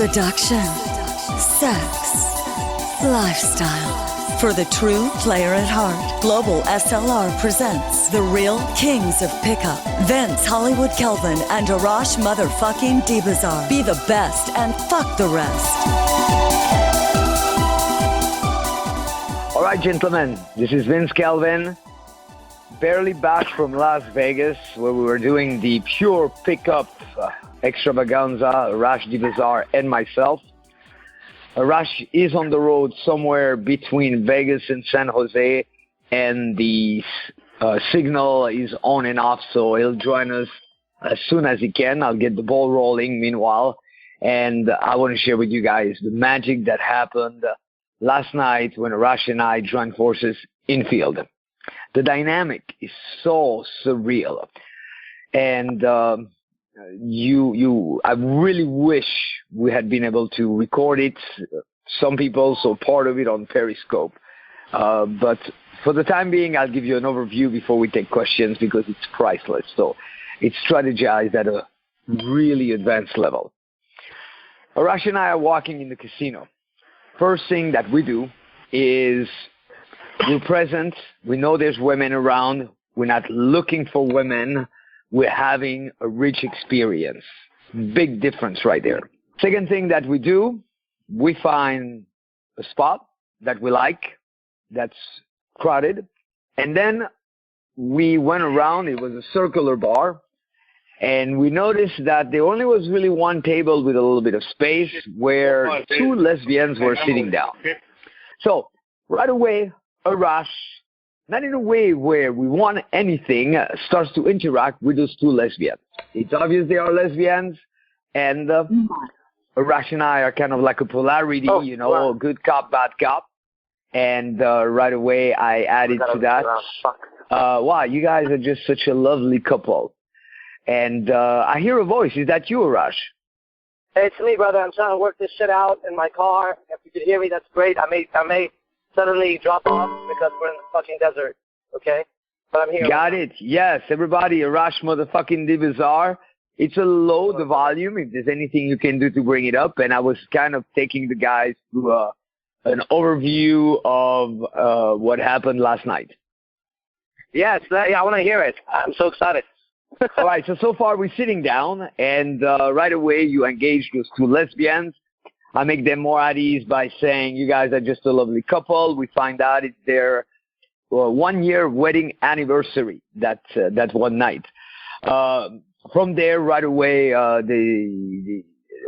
seduction, sex, lifestyle. For the true player at heart, Global SLR presents the real kings of pickup. Vince Hollywood Kelvin and Arash motherfucking Dibazar. Be the best and fuck the rest. All right, gentlemen, this is Vince Kelvin. Barely back from Las Vegas, where we were doing the pure pickup extravaganza, Arash Dibazar and myself. Arash is on the road somewhere between Vegas and San Jose, and the signal is on and off, so he'll join us as soon as he can. I'll get the ball rolling meanwhile, and I want to share with you guys the magic that happened last night when Arash and I joined forces in field. The dynamic is so surreal, and I really wish we had been able to record it. Some people saw part of it on Periscope, but for the time being, I'll give you an overview before we take questions because it's priceless. So it's strategized at a really advanced level. Arash and I are walking in the casino. First thing that we do is we're present. We know there's women around. We're not looking for women. We're having a rich experience. Big difference right there. Second thing that we do, we find a spot that we like, that's crowded. And then we went around. It was a circular bar. And we noticed that there only was really one table with a little bit of space where two lesbians were sitting down. So right away, Arash, not in a way where we want anything, starts to interact with those two lesbians. It's obvious they are lesbians, and Arash and I are kind of like a polarity, good cop, bad cop. And right away, I added to that, wow, you guys are just such a lovely couple. And I hear a voice. Is that you, Arash? Hey, it's me, brother. I'm trying to work this shit out in my car. If you could hear me, that's great. I may suddenly drop off because we're in the fucking desert, okay? But I'm here. Got it. Yes, everybody, Arash motherfucking Dibazar. It's a low, the volume, if there's anything you can do to bring it up. And I was kind of taking the guys through an overview of what happened last night. Yes, I want to hear it. I'm so excited. All right, so far we're sitting down, and right away you engage those two lesbians. I make them more at ease by saying, you guys are just a lovely couple. We find out it's their 1-year wedding anniversary that one night. From there, right away,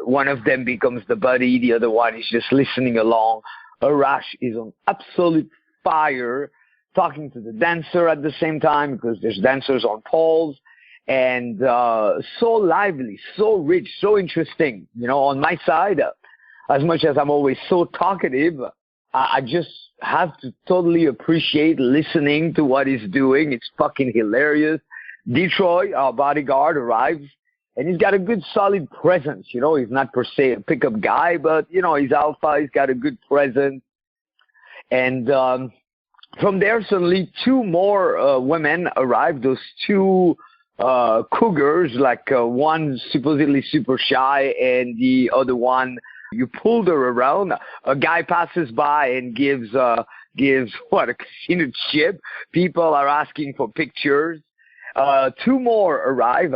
one of them becomes the buddy. The other one is just listening along. Arash is on absolute fire, talking to the dancer at the same time because there's dancers on poles. And so lively, so rich, so interesting. On my side, as much as I'm always so talkative, I just have to totally appreciate listening to what he's doing. It's fucking hilarious. Detroit, our bodyguard, arrives, and he's got a good, solid presence. He's not per se a pickup guy, but, he's alpha. He's got a good presence. And from there, suddenly, two more women arrive. Those two cougars, like one supposedly super shy and the other one, you pulled her around. A guy passes by and gives what, a casino chip. People are asking for pictures. Two more arrive.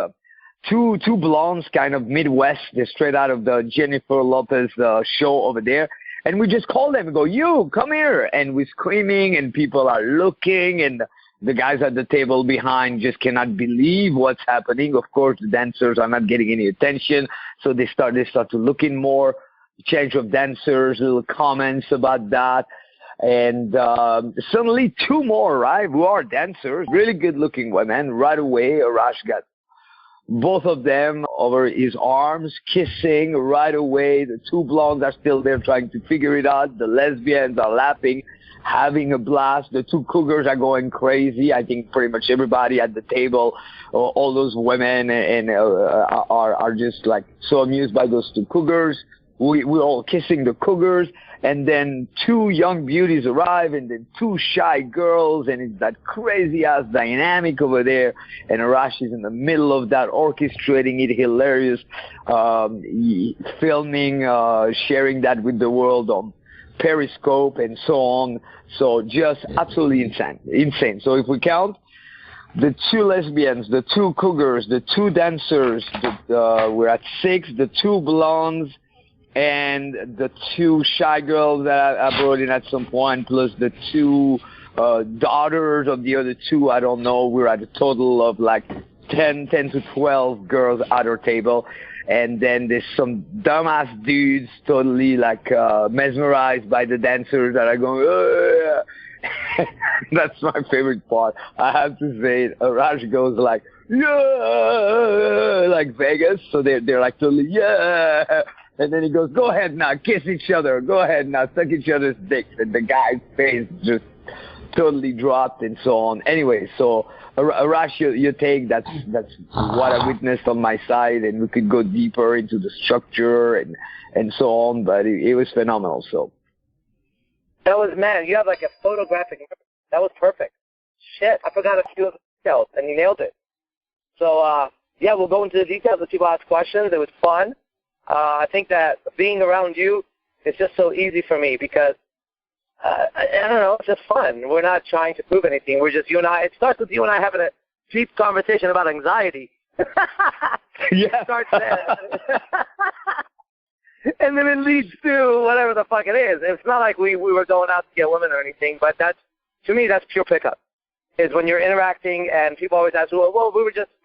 Two blondes, kind of Midwest. They're straight out of the Jennifer Lopez show over there. And we just call them and go, you, come here. And we're screaming and people are looking, and the guys at the table behind just cannot believe what's happening. Of course, the dancers are not getting any attention, so they start to look in more. Change of dancers, little comments about that. And suddenly two more arrive who are dancers, really good-looking women. Right away, Arash got both of them over his arms, kissing right away. The two blondes are still there trying to figure it out. The lesbians are laughing, having a blast. The two cougars are going crazy. I think pretty much everybody at the table, all those women, and are just like so amused by those two cougars. we're all kissing the cougars, and then 2 young beauties arrive, and then 2 shy girls, and it's that crazy-ass dynamic over there, and Arash is in the middle of that, orchestrating it, hilarious, filming, sharing that with the world on Periscope and so on. So just absolutely insane. So if we count the 2 lesbians, the 2 cougars, the 2 dancers, we're at 6, the 2 blondes, and the 2 shy girls that I brought in at some point, plus the 2 daughters of the other 2, I don't know, we're at a total of like 10 to 12 girls at our table. And then there's some dumbass dudes totally like mesmerized by the dancers that are going, oh, yeah. That's my favorite part. I have to say it. Arash goes like, yeah, like Vegas. So they're like totally, yeah. And then he goes, go ahead now, kiss each other. Go ahead now, suck each other's dicks. And the guy's face just totally dropped and so on. Anyway, so Arash, your take, that's what I witnessed on my side, and we could go deeper into the structure and so on, but it was phenomenal. So that was, man, you have like a photographic memory. That was perfect. Shit, I forgot a few of the details, and you nailed it. So, yeah, we'll go into the details if people ask questions. It was fun. I think that being around you is just so easy for me because I don't know, it's just fun. We're not trying to prove anything. We're just you and I. It starts with you and I having a deep conversation about anxiety. Yeah. It starts there. And then it leads to whatever the fuck it is. It's not like we were going out to get women or anything, but that's, to me, that's pure pickup. Is when you're interacting and people always ask, well,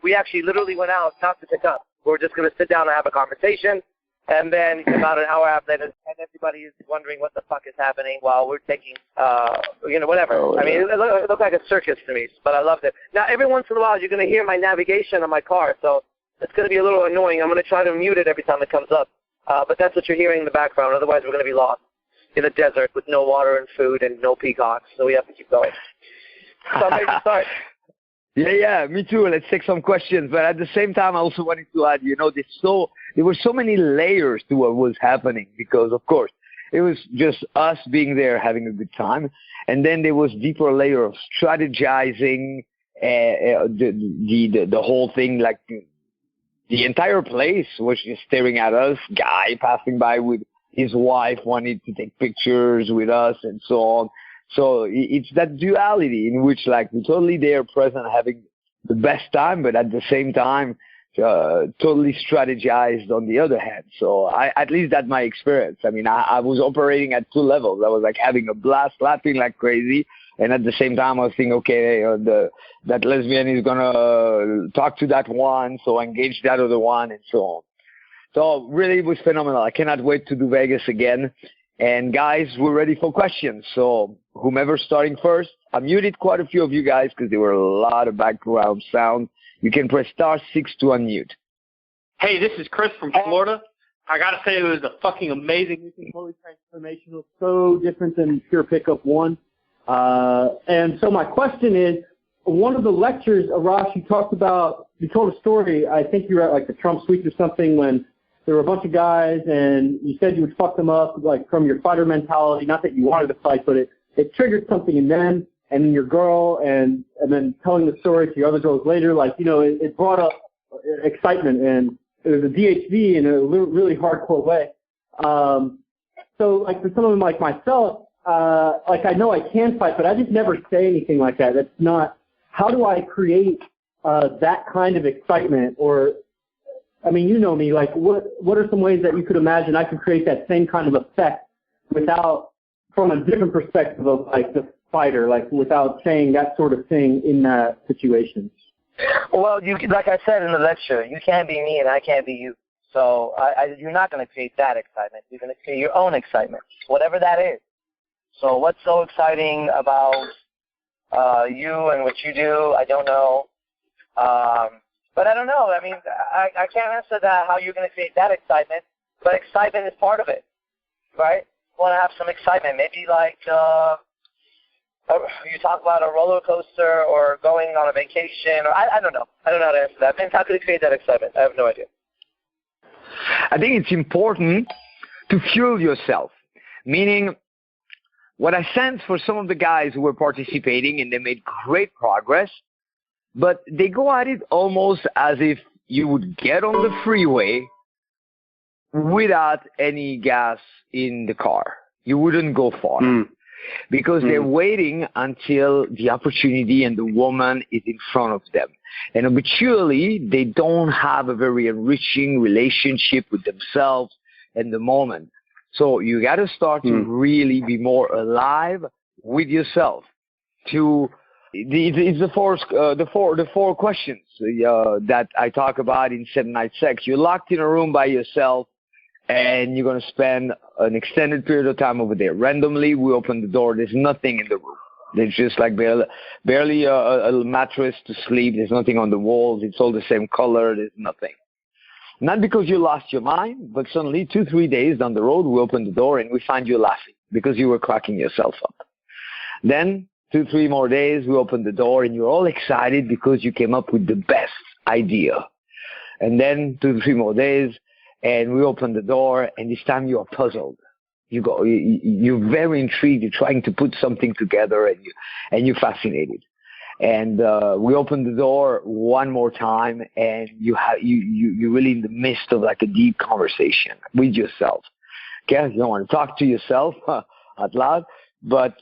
we actually literally went out not to pick up. We were just going to sit down and have a conversation. And then about an hour after that, and everybody is wondering what the fuck is happening while we're taking, whatever. Oh, yeah. I mean, it looked like a circus to me, but I loved it. Now, every once in a while, you're going to hear my navigation on my car, so it's going to be a little annoying. I'm going to try to mute it every time it comes up. But that's what you're hearing in the background. Otherwise, we're going to be lost in the desert with no water and food and no peacocks, so we have to keep going. So I'm ready to start. Yeah, me too. Let's take some questions. But at the same time, I also wanted to add, there were so many layers to what was happening because, of course, it was just us being there having a good time. And then there was deeper layer of strategizing, the whole thing, like the entire place was just staring at us, guy passing by with his wife wanted to take pictures with us and so on. So it's that duality in which, like, we're totally there, present, having the best time, but at the same time, totally strategized on the other hand. So at least that's my experience. I mean, I was operating at 2 levels. I was like having a blast, laughing like crazy. And at the same time, I was thinking, okay, that lesbian is going to talk to that one, so engage that other one, and so on. So really, it was phenomenal. I cannot wait to do Vegas again. And guys, we're ready for questions. So whomever's starting first, I muted quite a few of you guys because there were a lot of background sound. You can press *6 to unmute. Hey, this is Chris from Florida. I got to say it was a fucking amazing weekend, totally transformational, so different than pure pickup 1. And so my question is, one of the lectures, Arash, you told a story, I think you were at like the Trump suite or something when there were a bunch of guys and you said you would fuck them up like from your fighter mentality, not that you wanted to fight, but it triggered something in them and in your girl and then telling the story to your other girls later, like, it brought up excitement and it was a DHV in a really hardcore way. So like for someone like myself, like I know I can fight, but I just never say anything like that. That's not, how do I create that kind of excitement? Or, I mean, you know me, like what are some ways that you could imagine I could create that same kind of effect without, from a different perspective of like the fighter, like without saying that sort of thing in that situation? Well, like I said in the lecture, you can't be me and I can't be you. So you're not going to create that excitement. You're going to create your own excitement, whatever that is. So what's so exciting about you and what you do, I don't know. But I don't know. I mean, I can't answer that, how you're going to create that excitement, but excitement is part of it, right? You want to have some excitement. Maybe like you talk about a roller coaster or going on a vacation, or I don't know. I don't know how to answer that. Vince, how could you create that excitement? I have no idea. I think it's important to fuel yourself. Meaning, what I sense for some of the guys who were participating, and they made great progress, but they go at it almost as if you would get on the freeway without any gas in the car. You wouldn't go far because they're waiting until the opportunity and the woman is in front of them. And habitually, they don't have a very enriching relationship with themselves and the moment. So you got to start to really be more alive with yourself. It's the four questions that I talk about in 7 Night Sex. You're locked in a room by yourself, and you're going to spend an extended period of time over there. Randomly, we open the door. There's nothing in the room. There's just like barely a mattress to sleep. There's nothing on the walls. It's all the same color. There's nothing. Not because you lost your mind, but suddenly 2-3 days down the road, we open the door and we find you laughing because you were cracking yourself up. Then 2-3 more days, we open the door and you're all excited because you came up with the best idea. And then 2-3 more days, and we open the door, and this time you are puzzled. You're very intrigued. You're trying to put something together, and you're fascinated. And we open the door one more time, and you're really in the midst of like a deep conversation with yourself. Okay, you don't want to talk to yourself out loud, but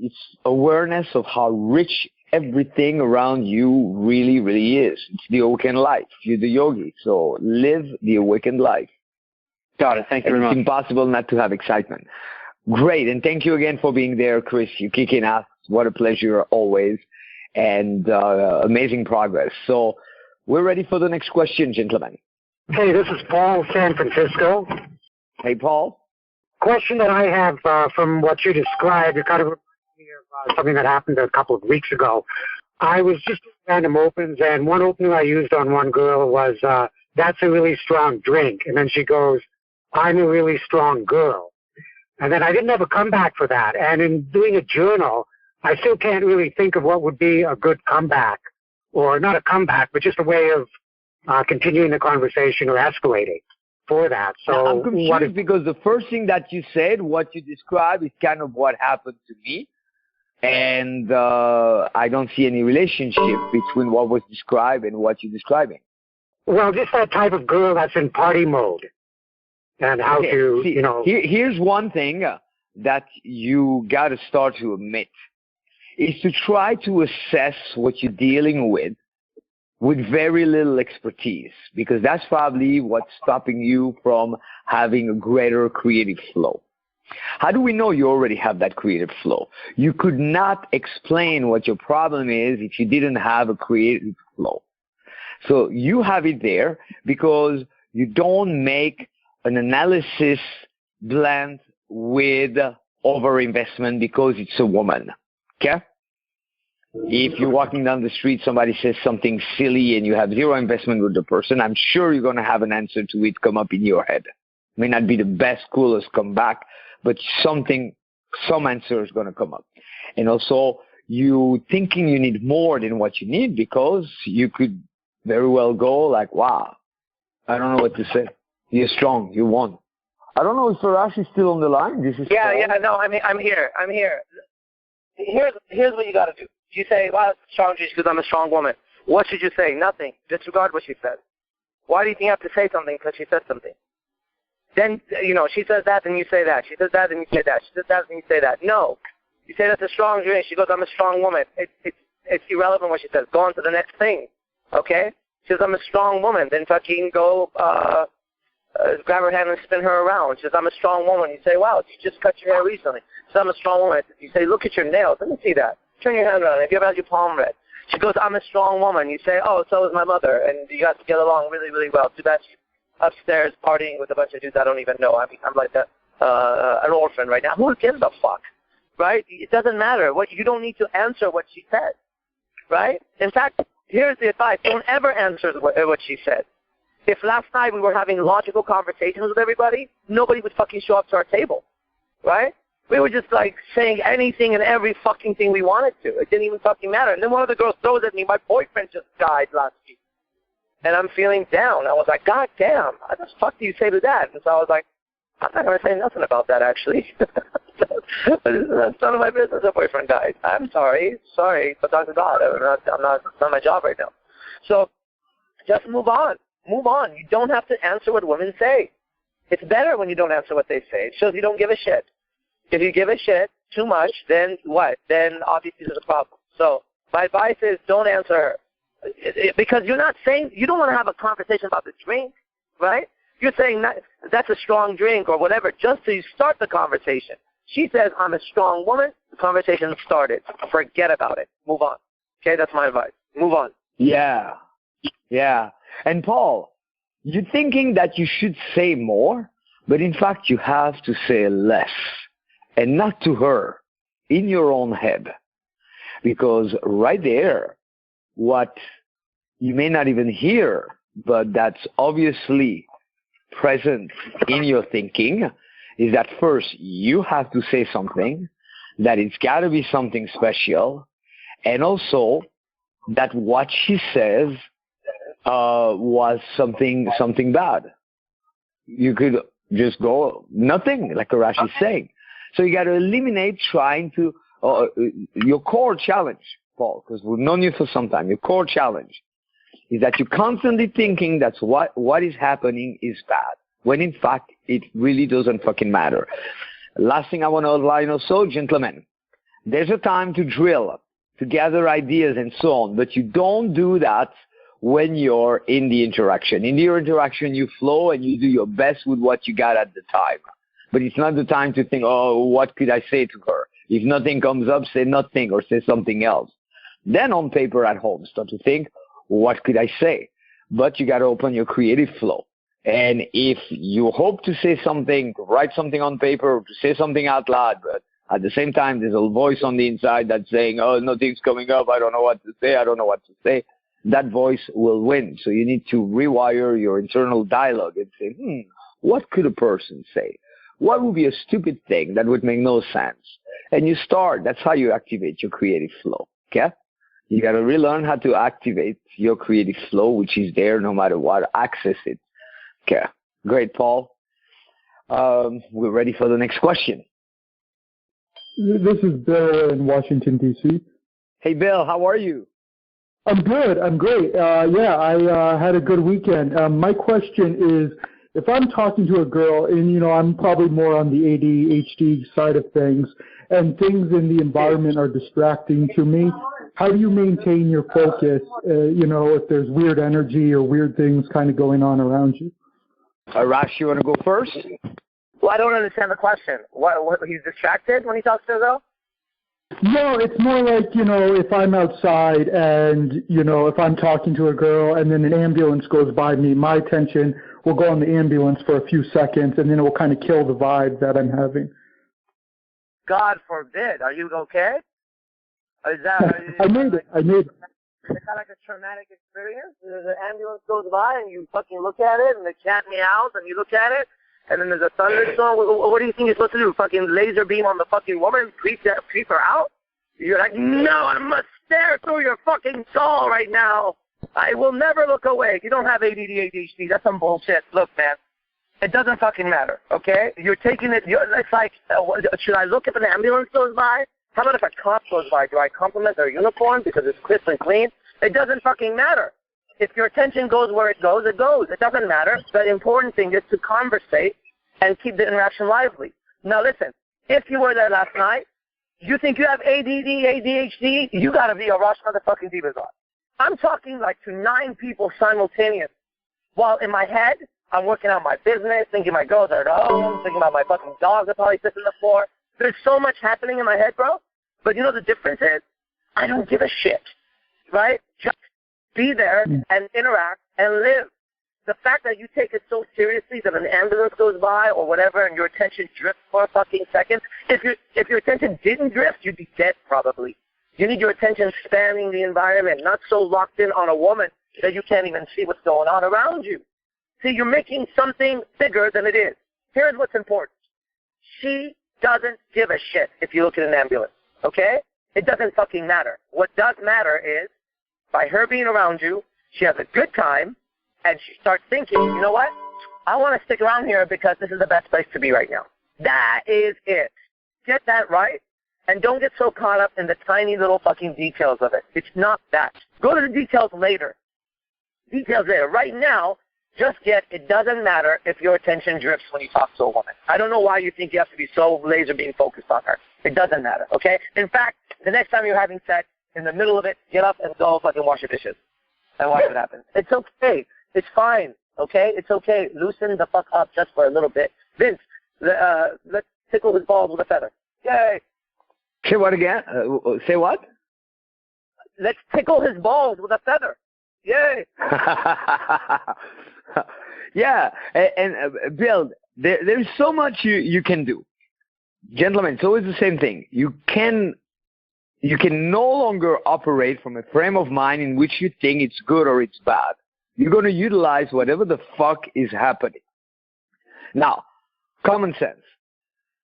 it's awareness of how rich everything around you really, really is. It's the awakened life. You're the yogi, so live the awakened life. Got it. Thank you very much. It's impossible not to have excitement. Great, and thank you again for being there, Chris. You're kicking ass. What a pleasure always, and amazing progress. So we're ready for the next question, gentlemen. Hey, this is Paul, San Francisco. Hey, Paul. Question that I have from what you described, it kind of reminds me of something that happened a couple of weeks ago. I was just doing random opens, and one opening I used on one girl was, that's a really strong drink. And then she goes, I'm a really strong girl. And then I didn't have a comeback for that. And in doing a journal, I still can't really think of what would be a good comeback, or not a comeback, but just a way of continuing the conversation or escalating for that. So now, I'm confused because the first thing that you said, what you described, is kind of what happened to me. And I don't see any relationship between what was described and what you're describing. Well, just that type of girl that's in party mode. And how to, see, here's one thing that you got to start to admit, is to try to assess what you're dealing with very little expertise, because that's probably what's stopping you from having a greater creative flow. How do we know you already have that creative flow? You could not explain what your problem is if you didn't have a creative flow. So you have it there because you don't make an analysis blend with overinvestment because it's a woman. Okay? If you're walking down the street, somebody says something silly and you have zero investment with the person, I'm sure you're going to have an answer to it come up in your head. May not be the best, coolest comeback, but some answer is going to come up. And also, you thinking you need more than what you need because you could very well go like, wow, I don't know what to say. You're strong. You won. I don't know if Arash is still on the line. This is yeah, no, I'm here. Here's what you got to do. You say, well, it's strong because I'm a strong woman. What should you say? Nothing. Disregard what she said. Why do you think you have to say something because she said something? Then, she says that, and you say that. She says that, and you say that. She says that, and you say that. No. You say that's a strong drink. She goes, I'm a strong woman. It's irrelevant what she says. Go on to the next thing. Okay? She says, I'm a strong woman. Then fucking go grab her hand and spin her around. She says, I'm a strong woman. You say, wow, you just cut your hair recently. She says, I'm a strong woman. You say, look at your nails. Let me see that. Turn your hand around. Have you ever had your palm read? She goes, I'm a strong woman. You say, oh, so is my mother. And you guys get along really, really well. Too bad she's upstairs partying with a bunch of dudes I don't even know. I'm like an orphan right now. Who gives a fuck? Right? It doesn't matter. You don't need to answer what she said. Right? In fact, here's the advice. Don't ever answer what she said. If last night we were having logical conversations with everybody, nobody would fucking show up to our table. Right? We were just like saying anything and every fucking thing we wanted to. It didn't even fucking matter. And then one of the girls throws at me, my boyfriend just died last week. And I'm feeling down. I was like, God damn, what the fuck do you say to that? And so I was like, I'm not going to say nothing about that, actually. That's none of my business, a boyfriend died. I'm sorry, but talk to God. It's not my job right now. So just move on. Move on. You don't have to answer what women say. It's better when you don't answer what they say. It shows you don't give a shit. If you give a shit too much, then what? Then obviously there's a problem. So my advice is don't answer her. Because you're not saying, you don't want to have a conversation about the drink, right? You're saying that's a strong drink or whatever, just so you start the conversation. She says, I'm a strong woman. The conversation started. Forget about it. Move on. Okay, that's my advice. Move on. Yeah. And Paul, you're thinking that you should say more, but in fact you have to say less. And not to her, in your own head. Because right there, what you may not even hear, but that's obviously present in your thinking, is that first you have to say something, that it's got to be something special, and also that what she says was something bad. You could just go nothing, like Arash is saying. So you got to eliminate trying to your core challenge, Paul, because we've known you for some time. Your core challenge is that you're constantly thinking that what is happening is bad, when in fact it really doesn't fucking matter. Last thing I want to outline also, gentlemen, there's a time to drill, to gather ideas and so on, but you don't do that when you're in the interaction. In your interaction, you flow and you do your best with what you got at the time. But it's not the time to think, oh, what could I say to her? If nothing comes up, say nothing or say something else. Then on paper at home, start to think, what could I say? But you got to open your creative flow. And if you hope to say something, to write something on paper, to say something out loud, but at the same time, there's a voice on the inside that's saying, oh, nothing's coming up. I don't know what to say. That voice will win. So you need to rewire your internal dialogue and say, what could a person say? What would be a stupid thing that would make no sense? And you start. That's how you activate your creative flow. Okay? You got to relearn how to activate your creative flow, which is there no matter what. Access it. Okay. Great, Paul. We're ready for the next question. This is Bill in Washington, D.C. Hey, Bill, how are you? I'm good. I'm great. I had a good weekend. My question is, if I'm talking to a girl and, I'm probably more on the ADHD side of things and things in the environment are distracting to me, how do you maintain your focus, if there's weird energy or weird things kind of going on around you? Arash, you want to go first? Well, I don't understand the question. What he's distracted when he talks to a girl? No, it's more like, if I'm outside and, if I'm talking to a girl and then an ambulance goes by me, my attention will go on the ambulance for a few seconds and then it will kind of kill the vibe that I'm having. God forbid. Are you okay? Is that? I made it. Is it kind of like a traumatic experience? The ambulance goes by and you fucking look at it and the cat meows and you look at it and then there's a thunderstorm. What do you think you're supposed to do? Fucking laser beam on the fucking woman, creep her out? You're like, no, I must stare through your fucking soul right now. I will never look away. You don't have ADD, ADHD. That's some bullshit. Look, man, it doesn't fucking matter, okay? You're taking it. It's like, should I look if an ambulance goes by? How about if a cop goes by? Do I compliment their uniform because it's crisp and clean? It doesn't fucking matter. If your attention goes where it goes, it goes. It doesn't matter. The important thing is to conversate and keep the interaction lively. Now, listen, if you were there last night, you think you have ADD, ADHD, you got to be Arash motherfucking Dibazar. I'm talking like to 9 people simultaneously. While in my head, I'm working on my business, thinking my girls are at home, thinking about my fucking dogs that probably sit on the floor. There's so much happening in my head, bro. But you know the difference is? I don't give a shit, right? Just be there and interact and live. The fact that you take it so seriously that an ambulance goes by or whatever and your attention drifts for a fucking second, if your attention didn't drift, you'd be dead probably. You need your attention spanning the environment, not so locked in on a woman that you can't even see what's going on around you. See, you're making something bigger than it is. Here's what's important. She doesn't give a shit if you look at an ambulance, okay? It doesn't fucking matter. What does matter is, by her being around you, she has a good time, and she starts thinking, you know what? I want to stick around here because this is the best place to be right now. That is it. Get that right, and don't get so caught up in the tiny little fucking details of it. It's not that. Go to the details later. Details later. Right now, just get, it doesn't matter if your attention drifts when you talk to a woman. I don't know why you think you have to be so laser beam focused on her. It doesn't matter, okay? In fact, the next time you're having sex, in the middle of it, get up and go fucking wash your dishes and watch what happens. It's okay. It's fine, okay? It's okay. Loosen the fuck up just for a little bit. Vince, let's tickle his balls with a feather. Yay. Say what again? Say what? Let's tickle his balls with a feather. Yay. Yeah, and Bill, there's so much you can do. Gentlemen, it's always the same thing. You can no longer operate from a frame of mind in which you think it's good or it's bad. You're going to utilize whatever the fuck is happening. Now, common sense.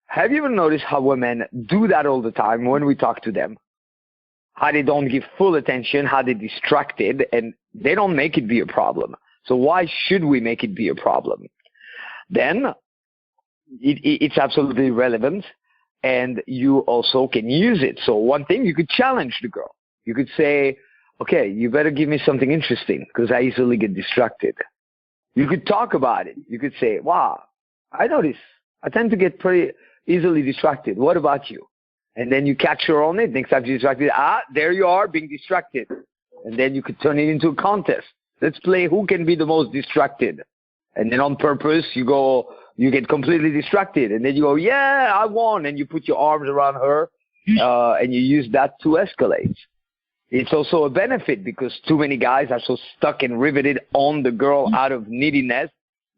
Have you ever noticed how women do that all the time when we talk to them? How they don't give full attention, how they're distracted, and they don't make it be a problem. So why should we make it be a problem? Then it's absolutely relevant, and you also can use it. So one thing, you could challenge the girl. You could say, okay, you better give me something interesting because I easily get distracted. You could talk about it. You could say, wow, I notice I tend to get pretty easily distracted. What about you? And then you catch her on it. Next time she's distracted, there you are being distracted. And then you could turn it into a contest. Let's play who can be the most distracted. And then on purpose, you get completely distracted. And then you go, yeah, I won. And you put your arms around her, and you use that to escalate. It's also a benefit because too many guys are so stuck and riveted on the girl out of neediness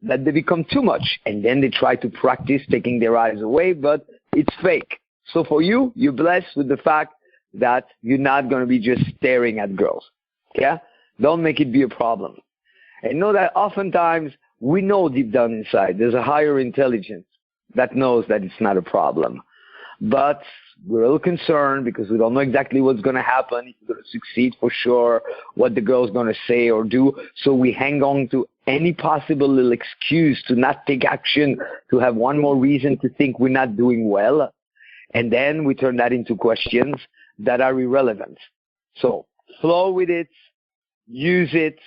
that they become too much. And then they try to practice taking their eyes away, but it's fake. So for you, you're blessed with the fact that you're not going to be just staring at girls. Yeah? Don't make it be a problem. And know that oftentimes we know deep down inside there's a higher intelligence that knows that it's not a problem. But we're a little concerned because we don't know exactly what's going to happen, if you're going to succeed for sure, what the girl's going to say or do. So we hang on to any possible little excuse to not take action, to have one more reason to think we're not doing well. And then we turn that into questions that are irrelevant. So flow with it, use it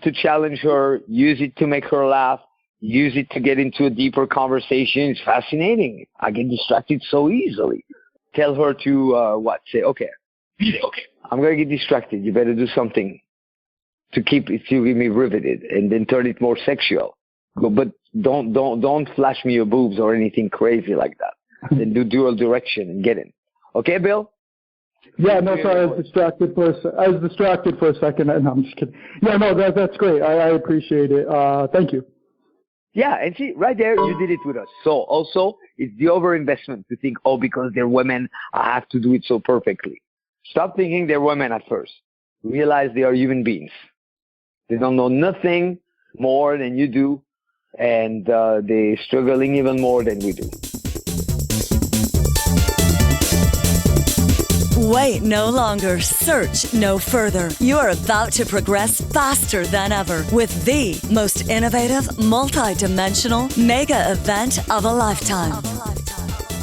to challenge her, use it to make her laugh, use it to get into a deeper conversation. It's fascinating. I get distracted so easily. Tell her to say, okay, I'm going to get distracted. You better do something to keep me riveted, and then turn it more sexual. But don't flash me your boobs or anything crazy like that. Then do dual direction and get in. Okay, Bill? Yeah, no, sorry, I was distracted for a second. No, I'm just kidding. Yeah, no, that's great. I appreciate it. Thank you. Yeah, and see, right there, you did it with us. So also, it's the overinvestment to think, because they're women, I have to do it so perfectly. Stop thinking they're women at first. Realize they are human beings. They don't know nothing more than you do, and they're struggling even more than we do. Wait no longer. Search no further. You're about to progress faster than ever with the most innovative, multi-dimensional mega event of a lifetime.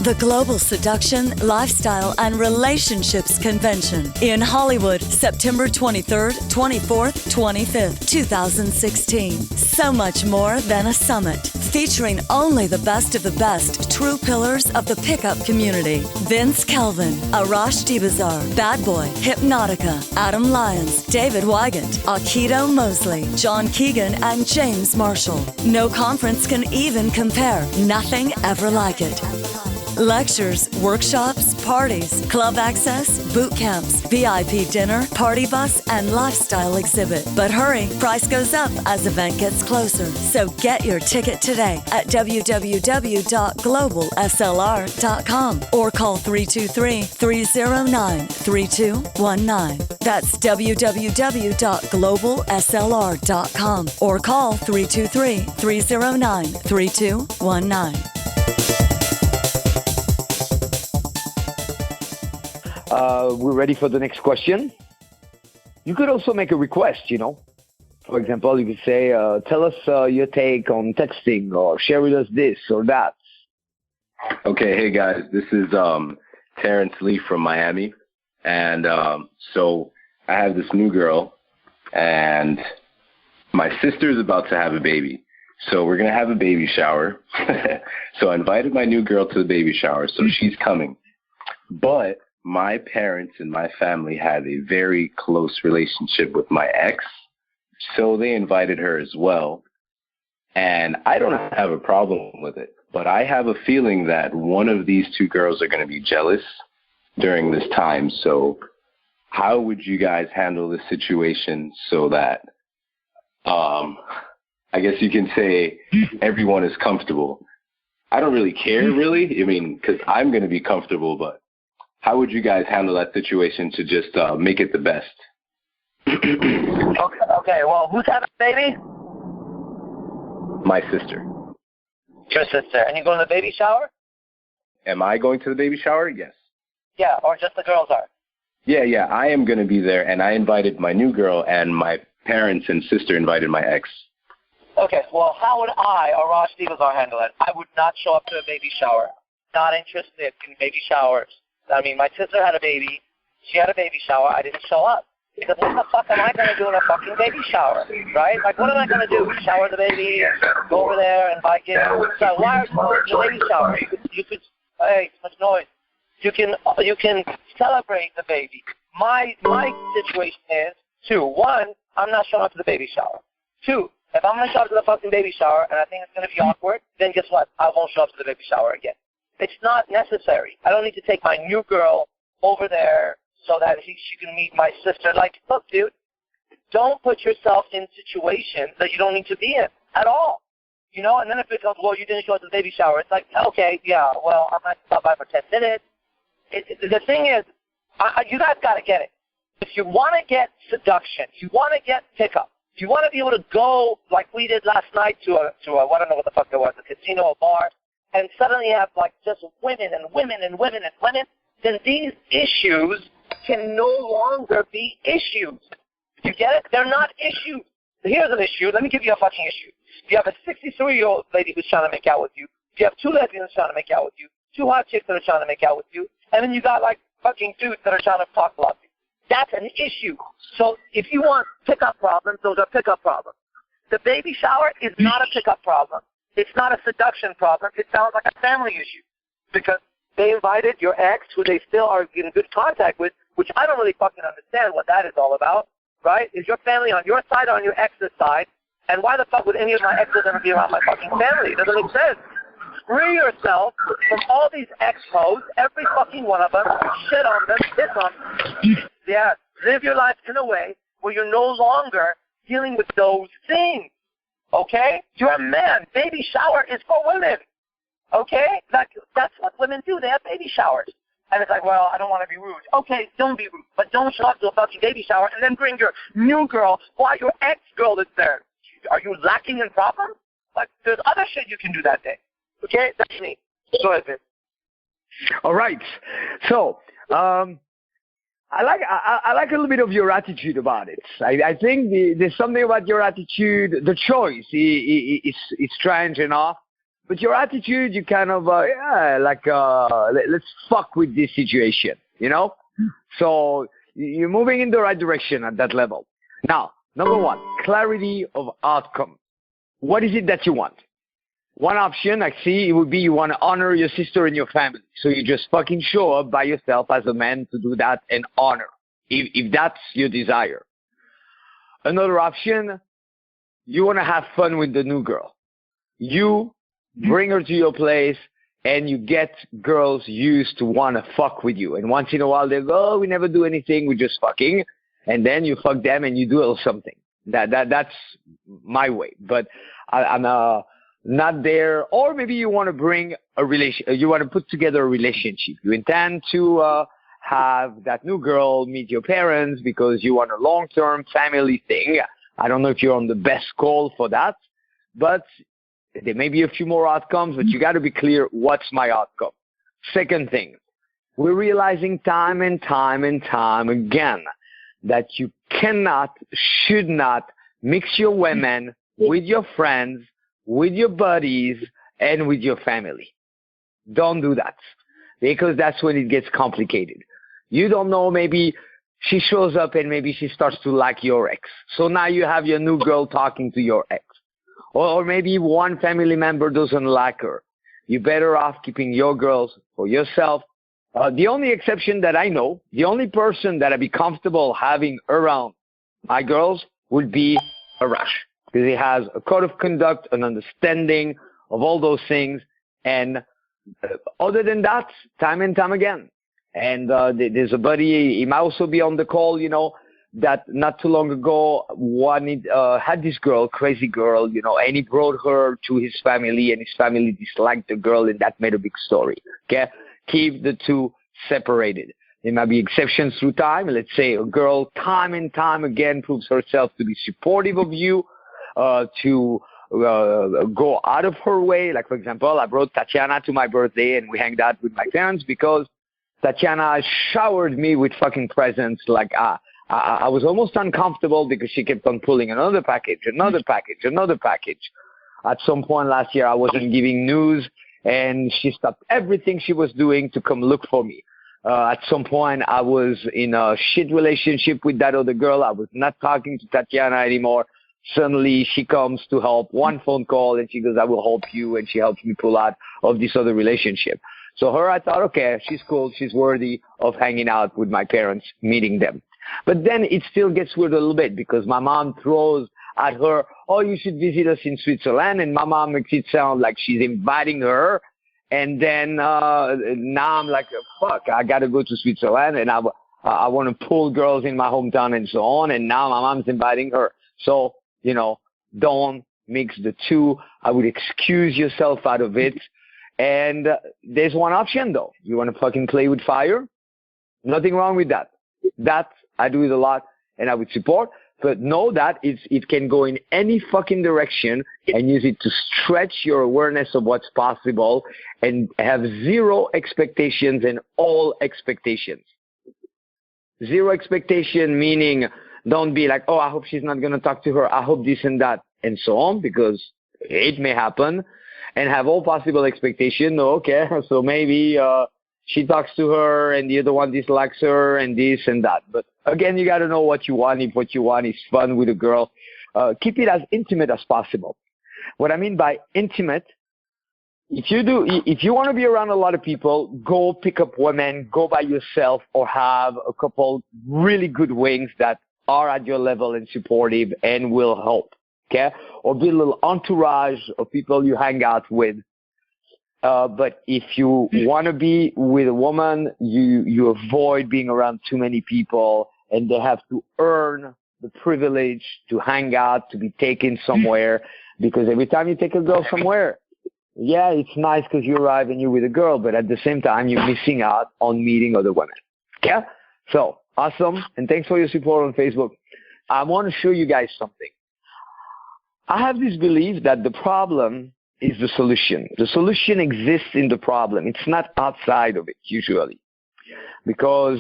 The Global Seduction, Lifestyle, and Relationships Convention in Hollywood, September 23rd, 24th, 25th, 2016. So much more than a summit, featuring only the best of the best true pillars of the pickup community. Vince Kelvin, Arash Dibazar, Bad Boy, Hypnotica, Adam Lyons, David Wygant, Aikido Mosley, John Keegan, and James Marshall. No conference can even compare. Nothing ever like it. Lectures, workshops, parties, club access, boot camps, VIP dinner, party bus, and lifestyle exhibit. But hurry, price goes up as event gets closer. So get your ticket today at www.globalslr.com or call 323-309-3219. That's www.globalslr.com or call 323-309-3219. We're ready for the next question. You could also make a request, For example, you could say, tell us your take on texting, or share with us this or that. Okay, hey guys, this is Terrence Lee from Miami. And so I have this new girl, and my sister's about to have a baby. So we're going to have a baby shower. So I invited my new girl to the baby shower, so she's coming. But my parents and my family had a very close relationship with my ex, so they invited her as well. And I don't have a problem with it, but I have a feeling that one of these two girls are going to be jealous during this time. So how would you guys handle this situation so that, I guess you can say, everyone is comfortable? I don't really care, really. I mean, because I'm going to be comfortable, but how would you guys handle that situation to just make it the best? Okay, well, who's having a baby? My sister. Your sister. And you going to the baby shower? Am I going to the baby shower? Yes. Yeah, or just the girls are? Yeah, I am going to be there, and I invited my new girl, and my parents and sister invited my ex. Okay, well, how would I, Arash Dibazar, handle it? I would not show up to a baby shower. Not interested in baby showers. I mean, my sister had a baby. She had a baby shower. I didn't show up. Because what the fuck am I going to do in a fucking baby shower, right? Like, what am I going to do? Shower the baby, go over there and buy gifts? So why are you going to a baby shower? You could, hey, too much noise. You can celebrate the baby. My situation is two. One, I'm not showing up to the baby shower. Two, if I'm going to show up to the fucking baby shower and I think it's going to be awkward, then guess what? I won't show up to the baby shower again. It's not necessary. I don't need to take my new girl over there so that she can meet my sister. Like, look, dude, don't put yourself in situations that you don't need to be in at all. You know, and then if it becomes, well, you didn't show up to the baby shower, it's like, okay, yeah, well, I might stop by for 10 minutes. The thing is, you guys got to get it. If you want to get seduction, you want to get pickup, if you want to be able to go like we did last night to a I don't know what the fuck it was, a casino, a bar, and suddenly have like just women and women and women and women, then these issues can no longer be issues. You get it? They're not issues. Here's an issue. Let me give you a fucking issue. You have a 63-year-old lady who's trying to make out with you. You have two lesbians trying to make out with you. Two hot chicks that are trying to make out with you. And then you got like fucking dudes that are trying to talk about you. That's an issue. So if you want pickup problems, those are pickup problems. The baby shower is not a pickup problem. It's not a seduction problem. It sounds like a family issue. Because they invited your ex, who they still are in good contact with, which I don't really fucking understand what that is all about, right? Is your family on your side or on your ex's side? And why the fuck would any of my exes ever be around my fucking family? It doesn't make sense. Free yourself from all these ex-hoes, every fucking one of them, shit on them, piss on them. Yeah, live your life in a way where you're no longer dealing with those things, okay? You're a man. Baby shower is for women, okay? Like, that's what women do. They have baby showers. And it's like, well, I don't want to be rude. Okay, don't be rude, but don't show up to a fucking baby shower and then bring your new girl while your ex-girl is there. Are you lacking in problems? Like, there's other shit you can do that day. Okay, that's me. Go ahead, Vince. All right. So, I like a little bit of your attitude about it. I think there's something about your attitude. The choice is strange enough, but your attitude, you kind of let's fuck with this situation, you know. So you're moving in the right direction at that level. Now, number one, clarity of outcome. What is it that you want? One option I see, it would be you want to honor your sister and your family. So you just fucking show up by yourself as a man to do that and honor, if that's your desire. Another option, you want to have fun with the new girl. You bring her to your place and you get girls used to want to fuck with you. And once in a while they go, oh, we never do anything, we just fucking. And then you fuck them and you do a little something. That's my way. But I'm not there. Or maybe you want to bring you want to put together a relationship. You intend to have that new girl meet your parents because you want a long-term family thing. I don't know if you're on the best call for that, but there may be a few more outcomes, but you got to be clear, what's my outcome? Second thing, we're realizing time and time and time again that you cannot, should not mix your women with your friends, with your buddies, and with your family. Don't do that, because that's when it gets complicated. You don't know, maybe she shows up and maybe she starts to like your ex. So now you have your new girl talking to your ex. Or maybe one family member doesn't like her. You're better off keeping your girls for yourself. The only exception that I know, the only person that I'd be comfortable having around my girls would be Arash, because he has a code of conduct, an understanding of all those things. And other than that, time and time again. And there's a buddy, he might also be on the call, you know, that not too long ago had this girl, crazy girl, you know, and he brought her to his family, and his family disliked the girl, and that made a big story. Okay? Keep the two separated. There might be exceptions through time. Let's say a girl time and time again proves herself to be supportive of you, to go out of her way. Like, for example, I brought Tatiana to my birthday, and we hanged out with my parents because Tatiana showered me with fucking presents. Like, I was almost uncomfortable because she kept on pulling another package. At some point last year, I wasn't giving news, and she stopped everything she was doing to come look for me. At some point, I was in a shit relationship with that other girl. I was not talking to Tatiana anymore. Suddenly, she comes to help, one phone call, and she goes, I will help you, and she helps me pull out of this other relationship. So her, I thought, okay, she's cool, she's worthy of hanging out with my parents, meeting them. But then it still gets weird a little bit, because my mom throws at her, oh, you should visit us in Switzerland, and my mom makes it sound like she's inviting her, and then now I'm like, fuck, I got to go to Switzerland, and I want to pull girls in my hometown and so on, and now my mom's inviting her. So, you know, don't mix the two. I would excuse yourself out of it. And there's one option, though. You want to fucking play with fire? Nothing wrong with that. That, I do it a lot, and I would support. But know that it can go in any fucking direction, and use it to stretch your awareness of what's possible, and have zero expectations and all expectations. Zero expectation meaning don't be like, oh, I hope she's not going to talk to her. I hope this and that, and so on, because it may happen. And have all possible expectation. Okay, so maybe she talks to her and the other one dislikes her and this and that. But again, you got to know what you want. If what you want is fun with a girl, keep it as intimate as possible. What I mean by intimate, if you want to be around a lot of people, go pick up women, go by yourself, or have a couple really good wings that are at your level and supportive and will help. Okay? Or be a little entourage of people you hang out with. But if you want to be with a woman, you avoid being around too many people, and they have to earn the privilege to hang out, to be taken somewhere. Because every time you take a girl somewhere, yeah, it's nice because you arrive and you're with a girl, but at the same time, you're missing out on meeting other women. Okay? So, awesome. And thanks for your support on Facebook. I want to show you guys something. I have this belief that the problem is the solution. The solution exists in the problem. It's not outside of it, usually. Because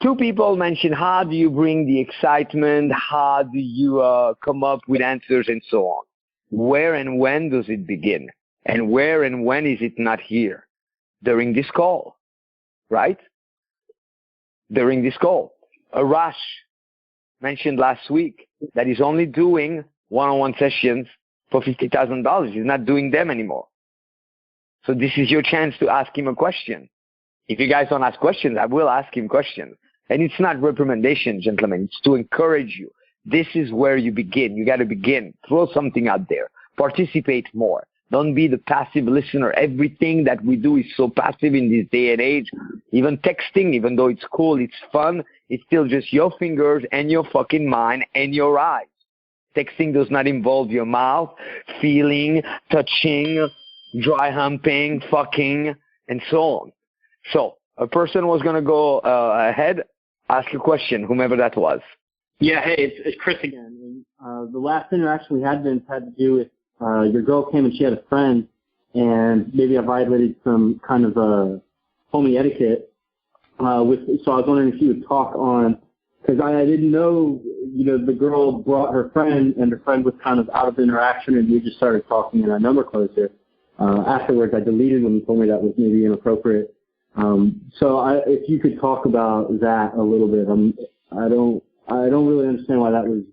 two people mention, how do you bring the excitement? How do you come up with answers and so on? Where and when does it begin? And where and when is it not here? During this call, right? During this call. Arash mentioned last week that he's only doing one-on-one sessions for $50,000. He's not doing them anymore. So this is your chance to ask him a question. If you guys don't ask questions, I will ask him questions. And it's not reprimandation, gentlemen. It's to encourage you. This is where you begin. You got to begin. Throw something out there. Participate more. Don't be the passive listener. Everything that we do is so passive in this day and age. Even texting, even though it's cool, it's fun, it's still just your fingers and your fucking mind and your eyes. Texting does not involve your mouth, feeling, touching, dry humping, fucking, and so on. So a person was going to go ahead, ask a question, whomever that was. Yeah, hey, it's Chris again. The last interaction we had, Vince, had to do with your girl came and she had a friend, and maybe I violated some kind of homie etiquette. So I was wondering if you would talk on, because I didn't know the girl brought her friend, and her friend was kind of out of interaction, and we just started talking, and our number closed there. Afterwards, I deleted when he told me that was maybe inappropriate. If you could talk about that a little bit, I don't really understand why that was.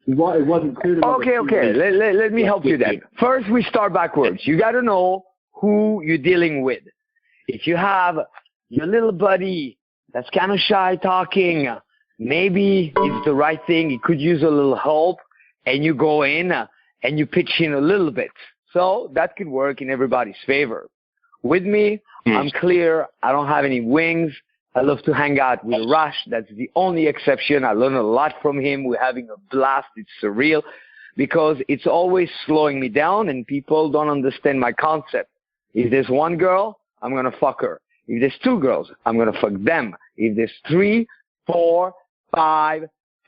It wasn't clear to me. Okay. Let me help you then. First, we start backwards. You got to know who you're dealing with. If you have your little buddy that's kind of shy talking, maybe it's the right thing. He could use a little help, and you go in and you pitch in a little bit. So that could work in everybody's favor. With me, I'm clear. I don't have any wings. I love to hang out with Arash. That's the only exception. I learn a lot from him. We're having a blast. It's surreal because it's always slowing me down, and people don't understand my concept. If there's one girl, I'm going to fuck her. If there's two girls, I'm going to fuck them. If there's 3, 4, 5,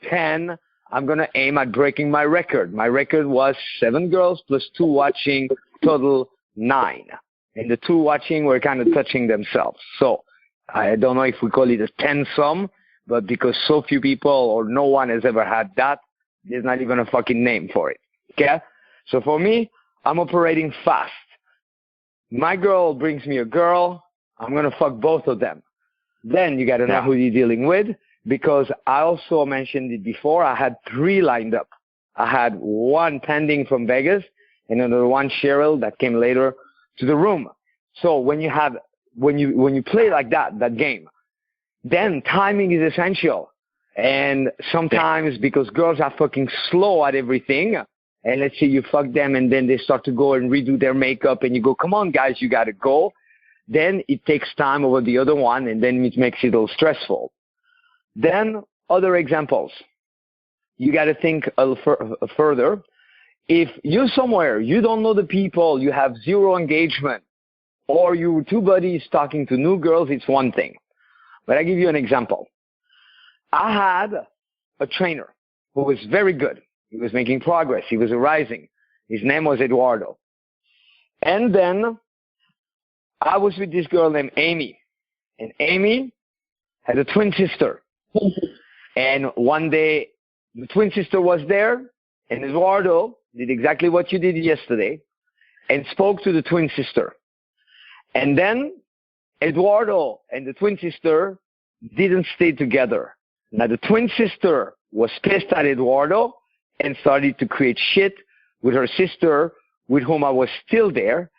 10, I'm going to aim at breaking my record. My record was 7 girls plus 2 watching, total 9. And the 2 watching were kind of touching themselves. So I don't know if we call it a 10-sum, but because so few people or no one has ever had that, there's not even a fucking name for it. Okay? So for me, I'm operating fast. My girl brings me a girl. I'm going to fuck both of them. Then you got to know who you're dealing with, because I also mentioned it before. I had 3 lined up. I had 1 pending from Vegas and another 1 Cheryl that came later to the room. So when you play like that game, then timing is essential. And sometimes because girls are fucking slow at everything, and let's say you fuck them and then they start to go and redo their makeup and you go, come on guys, you got to go. Then it takes time over the other one, and then it makes it a little stressful. Then other examples. You got to think a little further. If you're somewhere, you don't know the people, you have 0 engagement, or you 2 buddies talking to new girls, it's one thing. But I give you an example. I had a trainer who was very good. He was making progress. He was rising. His name was Eduardo. And then I was with this girl named Amy. And Amy had a twin sister. And one day, the twin sister was there, and Eduardo did exactly what you did yesterday and spoke to the twin sister. And then Eduardo and the twin sister didn't stay together. Now, the twin sister was pissed at Eduardo and started to create shit with her sister, with whom I was still there.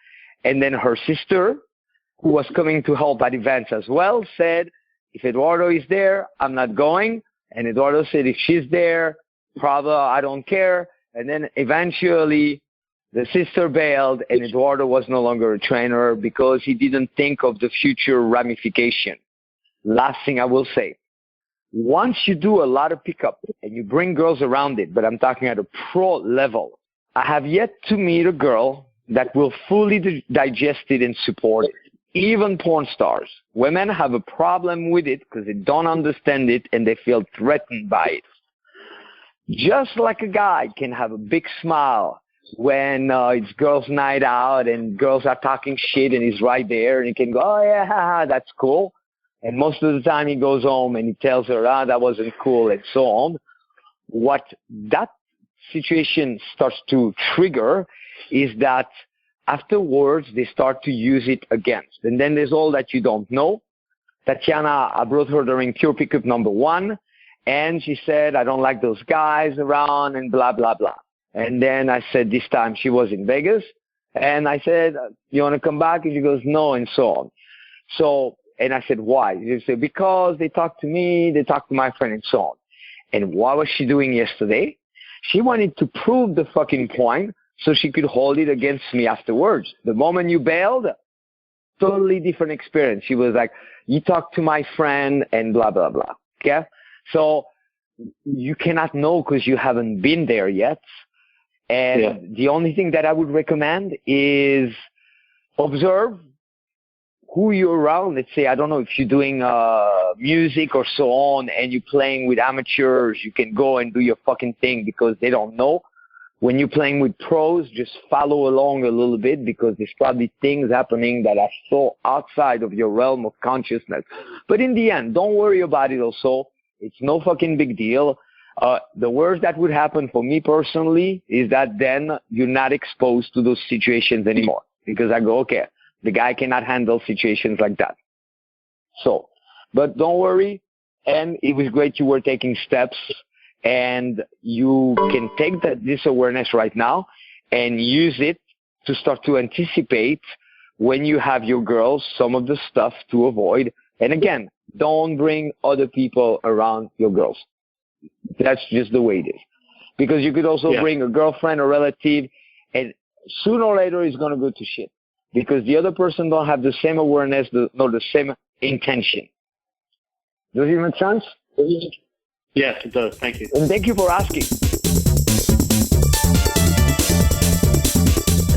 And then her sister, who was coming to help at events as well, said, if Eduardo is there, I'm not going. And Eduardo said, if she's there, probably I don't care. And then eventually the sister bailed, and Eduardo was no longer a trainer because he didn't think of the future ramification. Last thing I will say, once you do a lot of pickup and you bring girls around it, but I'm talking at a pro level, I have yet to meet a girl that will fully digest it and support it. Even porn stars. Women have a problem with it because they don't understand it and they feel threatened by it. Just like a guy can have a big smile when it's girls' night out and girls are talking shit and he's right there and he can go, oh yeah, haha, that's cool. And most of the time he goes home and he tells her, that wasn't cool and so on. What that situation starts to trigger is that afterwards they start to use it against. And then there's all that you don't know. Tatiana, I brought her during Pure Pickup number 1. And she said, I don't like those guys around and blah, blah, blah. And then I said, this time she was in Vegas. And I said, you want to come back? And she goes, no, and so on. So, and I said, why? She said, because they talked to me, they talked to my friend and so on. And what was she doing yesterday? She wanted to prove the fucking point so she could hold it against me afterwards. The moment you bailed, totally different experience. She was like, you talked to my friend and blah, blah, blah. Okay? So you cannot know because you haven't been there yet. And the only thing that I would recommend is observe who you're around. Let's say, I don't know, if you're doing music or so on and you're playing with amateurs, you can go and do your fucking thing because they don't know. When you're playing with pros, just follow along a little bit because there's probably things happening that are so outside of your realm of consciousness. But in the end, don't worry about it also. It's no fucking big deal. The worst that would happen for me personally is that then you're not exposed to those situations anymore, because I go, okay, the guy cannot handle situations like that. So, but don't worry. And it was great you were taking steps, and you can take this awareness right now and use it to start to anticipate when you have your girls some of the stuff to avoid. And again, don't bring other people around your girls. That's just the way it is. Because you could also bring a girlfriend or relative, and sooner or later it's going to go to shit. Because the other person don't have the same awareness, nor the same intention. Does it make sense? Yes, it does. Thank you. And thank you for asking.